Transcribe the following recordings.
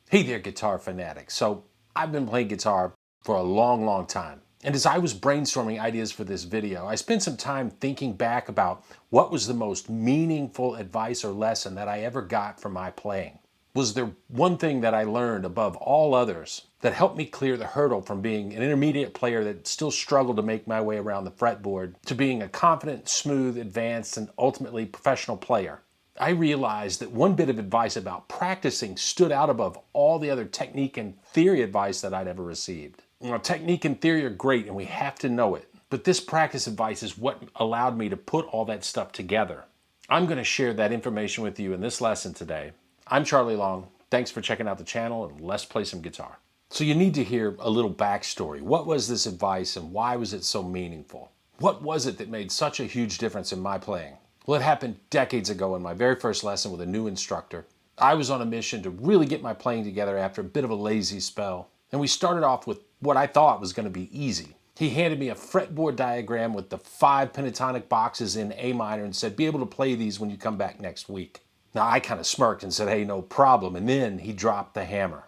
Hey there, guitar fanatics. So I've been playing guitar for a long time. And as I was brainstorming ideas for this video, I spent some time thinking back about what was the most meaningful advice or lesson that I ever got from my playing. Was there one thing that I learned above all others that helped me clear the hurdle from being an intermediate player that still struggled to make my way around the fretboard to being a confident, smooth, advanced, and ultimately professional player? I realized that one bit of advice about practicing stood out above all the other technique and theory advice that I'd ever received. Technique and theory are great and we have to know it, but this practice advice is what allowed me to put all that stuff together. I'm going to share that information with you in this lesson today. I'm Charlie Long. Thanks for checking out the channel, and let's play some guitar. So you need to hear a little backstory. What was this advice and why was it so meaningful? What was it that made such a huge difference in my playing? Well, it happened decades ago in my very first lesson with a new instructor. I was on a mission to really get my playing together after a bit of a lazy spell, and we started off with what I thought was going to be easy. He handed me a fretboard diagram with the 5 pentatonic boxes in A minor and said, be able to play these when you come back next week. Now, I kind of smirked and said, hey, no problem, and then he dropped the hammer.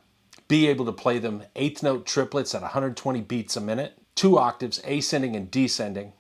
Be able to play them 8th note triplets at 120 beats a minute, 2 octaves, ascending and descending,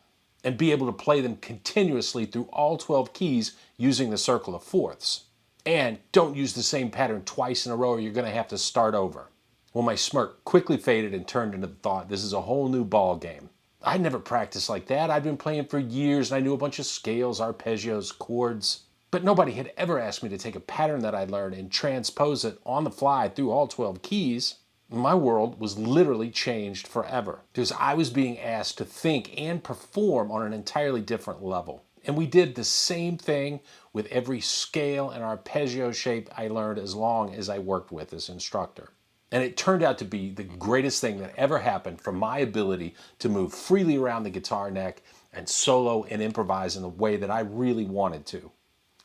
and be able to play them continuously through all 12 keys using the circle of fourths. And don't use the same pattern twice in a row or you're going to have to start over. Well, my smirk quickly faded and turned into the thought, this is a whole new ball game. I'd never practiced like that. I'd been playing for years and I knew a bunch of scales, arpeggios, chords, but nobody had ever asked me to take a pattern that I'd learned and transpose it on the fly through all 12 keys. My world was literally changed forever because I was being asked to think and perform on an entirely different level. And we did the same thing with every scale and arpeggio shape I learned as long as I worked with this instructor. And it turned out to be the greatest thing that ever happened for my ability to move freely around the guitar neck and solo and improvise in the way that I really wanted to.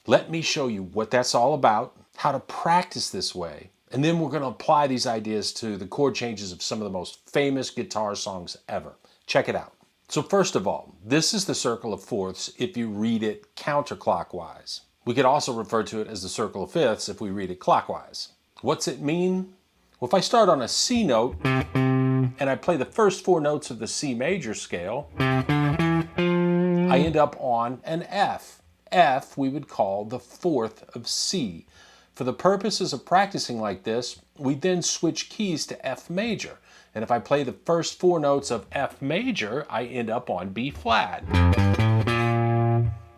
Let me show you what that's all about, how to practice this way, and then we're going to apply these ideas to the chord changes of some of the most famous guitar songs ever. Check it out. So first of all, this is the circle of fourths if you read it counterclockwise. We could also refer to it as the circle of fifths if we read it clockwise. What's it mean? Well, if I start on a C note and I play the first 4 notes of the C major scale, I end up on an F. F we would call the 4th of C. For the purposes of practicing like this, we then switch keys to F major. And if I play the first 4 notes of F major, I end up on B flat.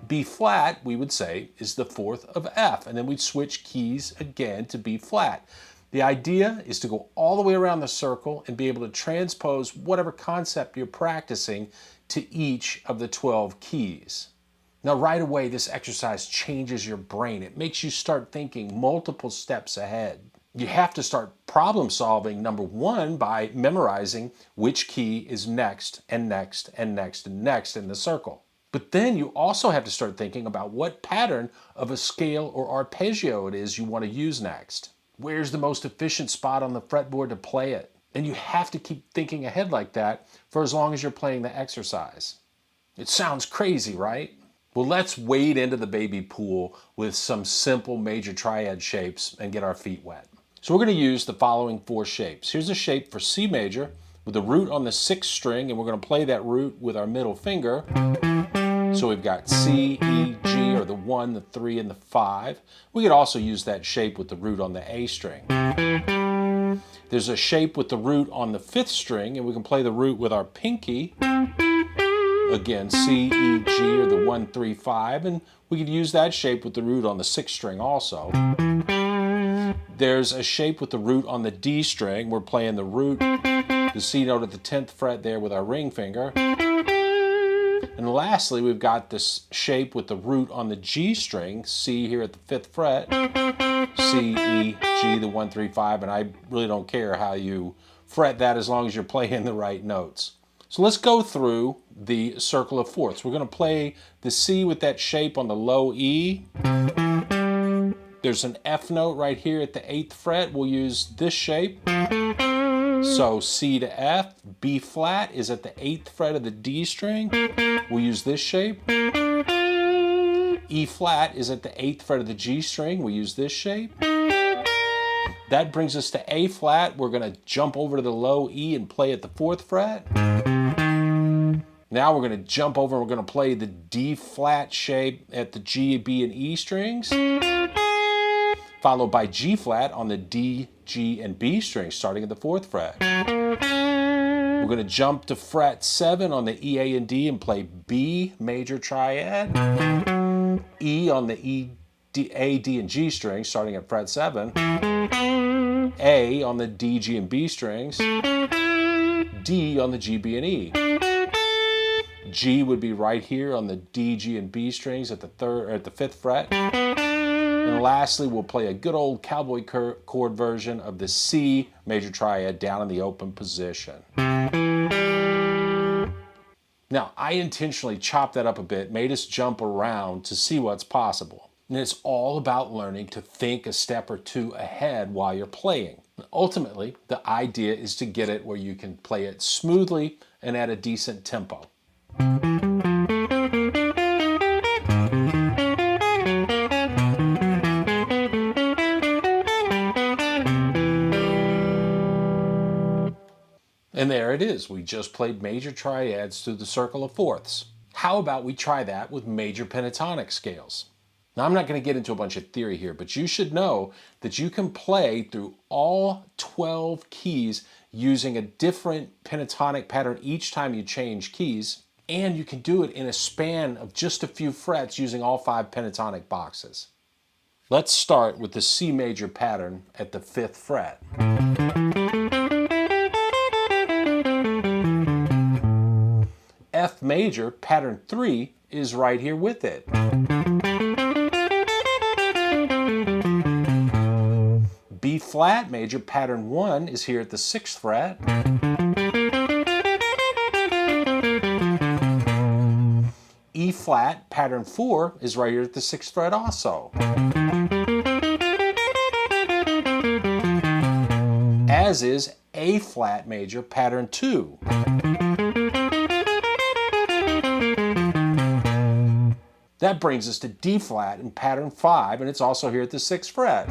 B flat, we would say, is the 4th of F. And then we'd switch keys again to B flat. The idea is to go all the way around the circle and be able to transpose whatever concept you're practicing to each of the 12 keys. Now, right away, this exercise changes your brain. It makes you start thinking multiple steps ahead. You have to start problem solving, number one, by memorizing which key is next and next and next and next in the circle. But then you also have to start thinking about what pattern of a scale or arpeggio it is you want to use next. Where's the most efficient spot on the fretboard to play it? And you have to keep thinking ahead like that for as long as you're playing the exercise. It sounds crazy, right? Well, let's wade into the baby pool with some simple major triad shapes and get our feet wet. So we're going to use the following 4 shapes. Here's a shape for C major with a root on the 6th string, and we're going to play that root with our middle finger. So we've got C, E, G, or the 1, the 3, and the 5. We could also use that shape with the root on the A string. There's a shape with the root on the 5th string, and we can play the root with our pinky. Again, C, E, G, or the 1, 3, 5, and we could use that shape with the root on the 6th string also. There's a shape with the root on the D string. We're playing the root, the C note at the 10th fret there with our ring finger. And lastly, we've got this shape with the root on the G string, C here at the 5th fret, C, E, G, the 1, 3, 5, and I really don't care how you fret that as long as you're playing the right notes. So let's go through the circle of fourths. We're going to play the C with that shape on the low E. There's an F note right here at the 8th fret. We'll use this shape. So C to F. B flat is at the 8th fret of the D string. We'll use this shape. E flat is at the 8th fret of the G string. We'll use this shape. That brings us to A flat. We're going to jump over to the low E and play at the 4th fret. Now we're going to jump over and we're going to play the D flat shape at the G, B, and E strings, followed by G flat on the D, G, and B strings, starting at the 4th fret. We're going to jump to fret 7 on the E, A, and D and play B major triad, E on the E, D, A, D, and G strings, starting at fret 7, A on the D, G, and B strings, D on the G, B, and E. G would be right here on the D, G, and B strings at the 5th fret. And lastly, we'll play a good old cowboy chord version of the C major triad down in the open position. Now, I intentionally chopped that up a bit, made us jump around to see what's possible. And it's all about learning to think a step or two ahead while you're playing. Ultimately, the idea is to get it where you can play it smoothly and at a decent tempo. And there it is. We just played major triads through the circle of fourths. How about we try that with major pentatonic scales? Now, I'm not going to get into a bunch of theory here, but you should know that you can play through all 12 keys using a different pentatonic pattern each time you change keys, and you can do it in a span of just a few frets using all 5 pentatonic boxes. Let's start with the C major pattern at the 5th fret. F major pattern 3 is right here with it. B flat major pattern 1 is here at the 6th fret. E flat pattern 4 is right here at the 6th fret also. As is A flat major pattern 2. That brings us to D flat in pattern 5, and it's also here at the 6th fret.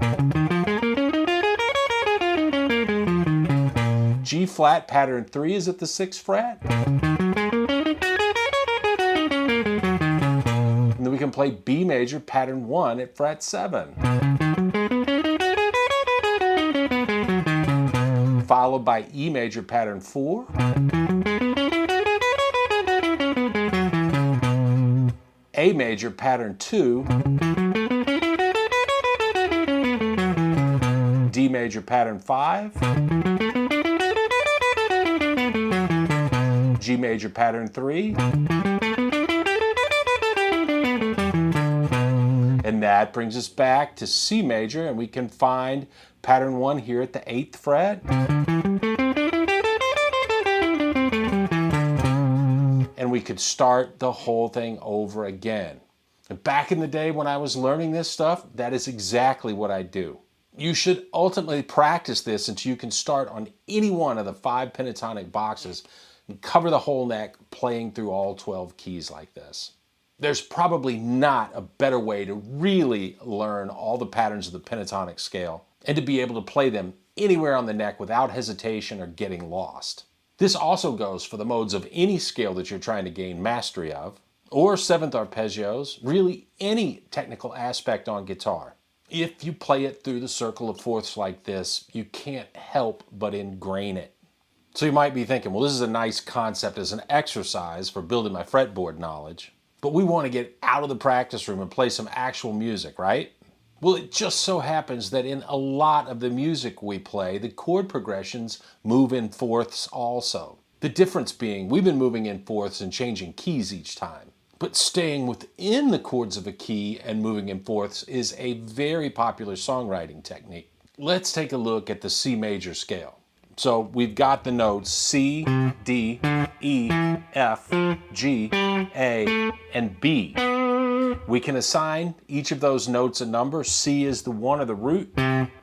G flat pattern 3 is at the 6th fret. And then we can play B major pattern 1 at fret 7. Followed by E major pattern 4. A major pattern 2. D major pattern 5. G major pattern 3. And that brings us back to C major, and we can find pattern 1 here at the 8th fret. And we could start the whole thing over again. And back in the day when I was learning this stuff, that is exactly what I do. You should ultimately practice this until you can start on any one of the 5 pentatonic boxes and cover the whole neck playing through all 12 keys like this. There's probably not a better way to really learn all the patterns of the pentatonic scale and to be able to play them anywhere on the neck without hesitation or getting lost. This also goes for the modes of any scale that you're trying to gain mastery of, or 7th arpeggios, really any technical aspect on guitar. If you play it through the circle of fourths like this, you can't help but ingrain it. So you might be thinking, well, this is a nice concept as an exercise for building my fretboard knowledge, but we want to get out of the practice room and play some actual music, right? Well, it just so happens that in a lot of the music we play, the chord progressions move in fourths also. The difference being we've been moving in fourths and changing keys each time. But staying within the chords of a key and moving in fourths is a very popular songwriting technique. Let's take a look at the C major scale. So we've got the notes C, D, E, F, G, A, and B. We can assign each of those notes a number. C is the 1 or the root,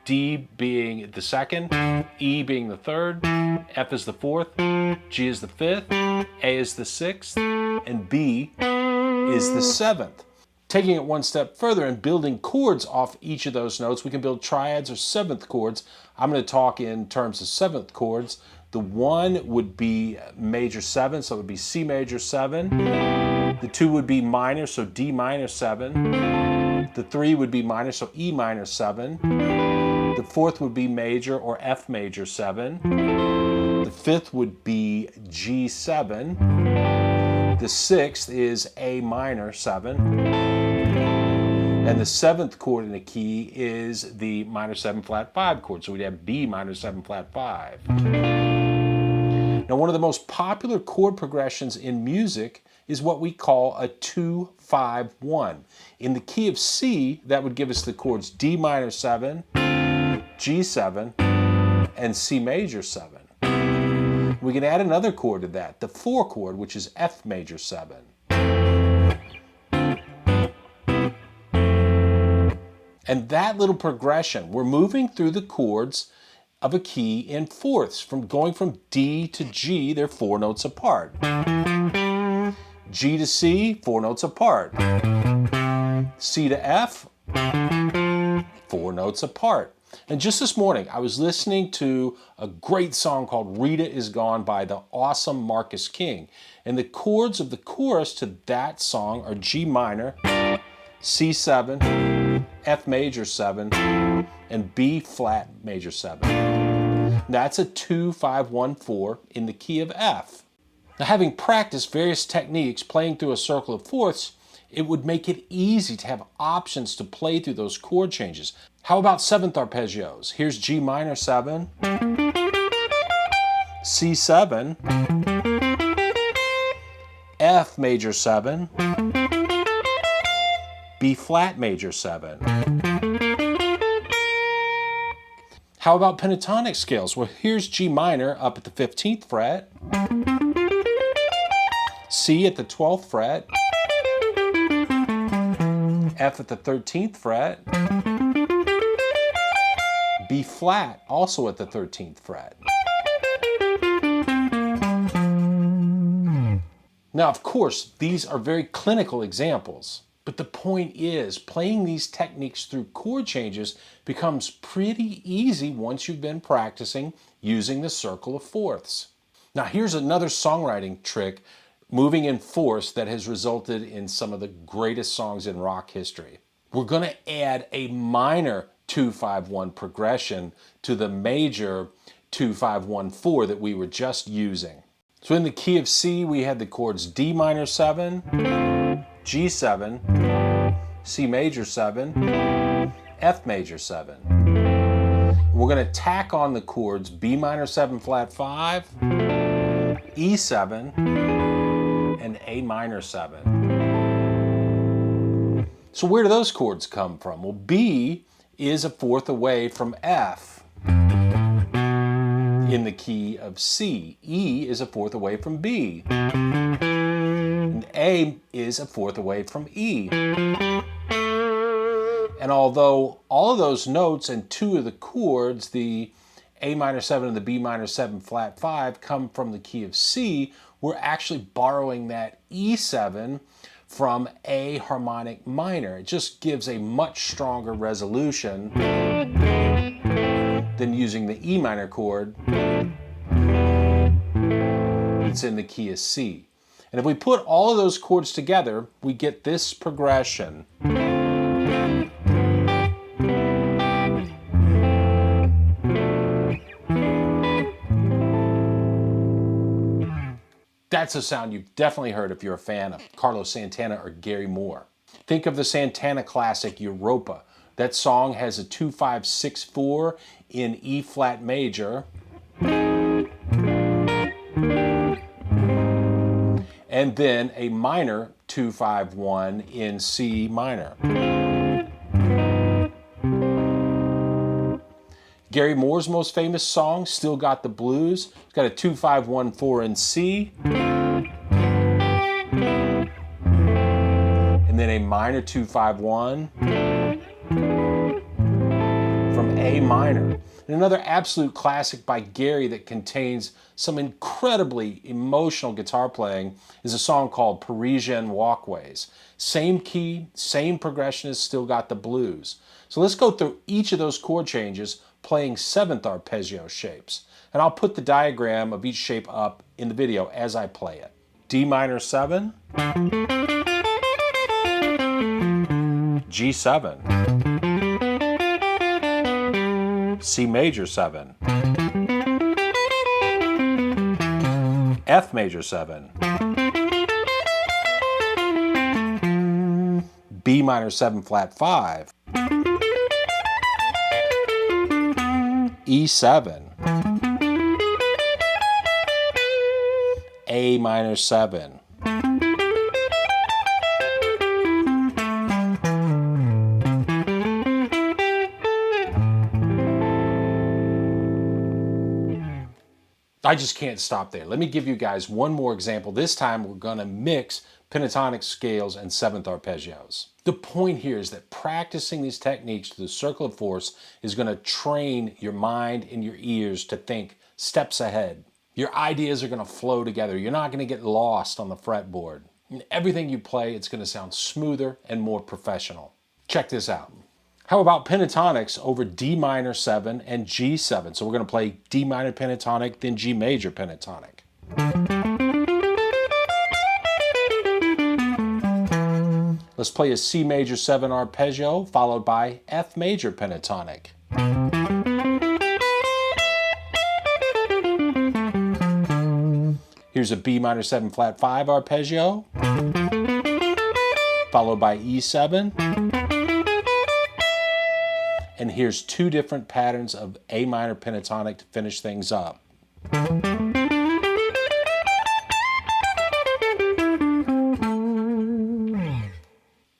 D being the 2nd, E being the 3rd, F is the 4th, G is the 5th, A is the 6th, and B is the 7th. Taking it one step further and building chords off each of those notes, we can build triads or seventh chords. I'm going to talk in terms of seventh chords. The 1 would be major 7, so it would be C major 7. The 2 would be minor, so D minor 7. The 3 would be minor, so E minor 7. The 4th would be major or F major 7. The 5th would be G7. The 6th is A minor 7. And the 7th chord in the key is the minor 7 flat 5 chord. So we'd have B minor 7 flat 5. Now, one of the most popular chord progressions in music is what we call a 2-5-1. In the key of C, that would give us the chords D minor 7, G7, and C major 7. We can add another chord to that, the 4 chord, which is F major 7. And that little progression, we're moving through the chords of a key in fourths. From going from D to G, they're 4 notes apart. G to C, 4 notes apart. C to F, 4 notes apart. And just this morning, I was listening to a great song called Rita Is Gone by the awesome Marcus King. And the chords of the chorus to that song are G minor, C7, F major 7, and B flat major 7. That's a 2-5-1-4 in the key of F. Now, having practiced various techniques playing through a circle of fourths, it would make it easy to have options to play through those chord changes. How about 7th arpeggios? Here's G minor 7, C7, F major 7, B flat major 7. How about pentatonic scales? Well, here's G minor up at the 15th fret, C at the 12th fret, F at the 13th fret, B flat also at the 13th fret. Now, of course, these are very clinical examples. But the point is, playing these techniques through chord changes becomes pretty easy once you've been practicing using the circle of fourths. Now, here's another songwriting trick, moving in fourths, that has resulted in some of the greatest songs in rock history. We're going to add a minor 2-5-1 progression to the major 2-5-1-4 that we were just using. So in the key of C, we had the chords D minor 7, G7, C major 7, F major 7. We're going to tack on the chords B minor 7 flat 5, E7, and A minor 7. So where do those chords come from? Well, B is a fourth away from F in the key of C. E is a fourth away from B. And A is a fourth away from E. And although all of those notes and 2 of the chords, the A minor 7 and the B minor 7 flat 5, come from the key of C, we're actually borrowing that E7 from A harmonic minor. It just gives a much stronger resolution than using the E minor chord that's in the key of C. And if we put all of those chords together, we get this progression. That's a sound you've definitely heard if you're a fan of Carlos Santana or Gary Moore. Think of the Santana classic Europa. That song has a 2-5-6-4 in E flat major, and then a minor 2-5-1 in C minor. Gary Moore's most famous song, Still Got the Blues, it's got a 2-5-1-4 in C, and then a minor 2-5-1 from A minor. And And another absolute classic by Gary that contains some incredibly emotional guitar playing is a song called Parisian Walkways. Same key, same progressionist, still got the blues. So let's go through each of those chord changes playing 7th arpeggio shapes. And I'll put the diagram of each shape up in the video as I play it. D minor 7, G7, C major 7, F major 7, B minor 7 flat 5, E7, A minor 7, I just can't stop there. Let me give you guys one more example. This time we're going to mix pentatonic scales and 7th arpeggios. The point here is that practicing these techniques to the circle of force is going to train your mind and your ears to think steps ahead. Your ideas are going to flow together. You're not going to get lost on the fretboard. In everything you play, it's going to sound smoother and more professional. Check this out. How about pentatonics over D minor 7 and G7? So we're going to play D minor pentatonic, then G major pentatonic. Let's play a C major 7 arpeggio followed by F major pentatonic. Here's a B minor 7 flat 5 arpeggio followed by E7. And here's 2 different patterns of A minor pentatonic to finish things up.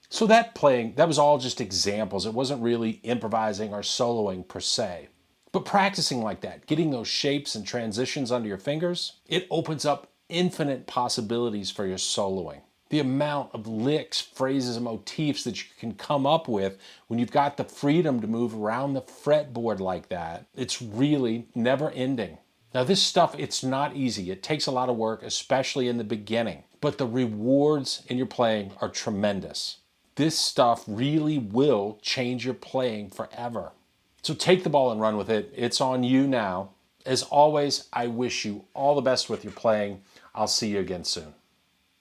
So that playing, that was all just examples. It wasn't really improvising or soloing per se. But practicing like that, getting those shapes and transitions under your fingers, it opens up infinite possibilities for your soloing. The amount of licks, phrases, and motifs that you can come up with when you've got the freedom to move around the fretboard like that, it's really never ending. Now this stuff, it's not easy. It takes a lot of work, especially in the beginning, but the rewards in your playing are tremendous. This stuff really will change your playing forever. So take the ball and run with it. It's on you now. As always, I wish you all the best with your playing. I'll see you again soon.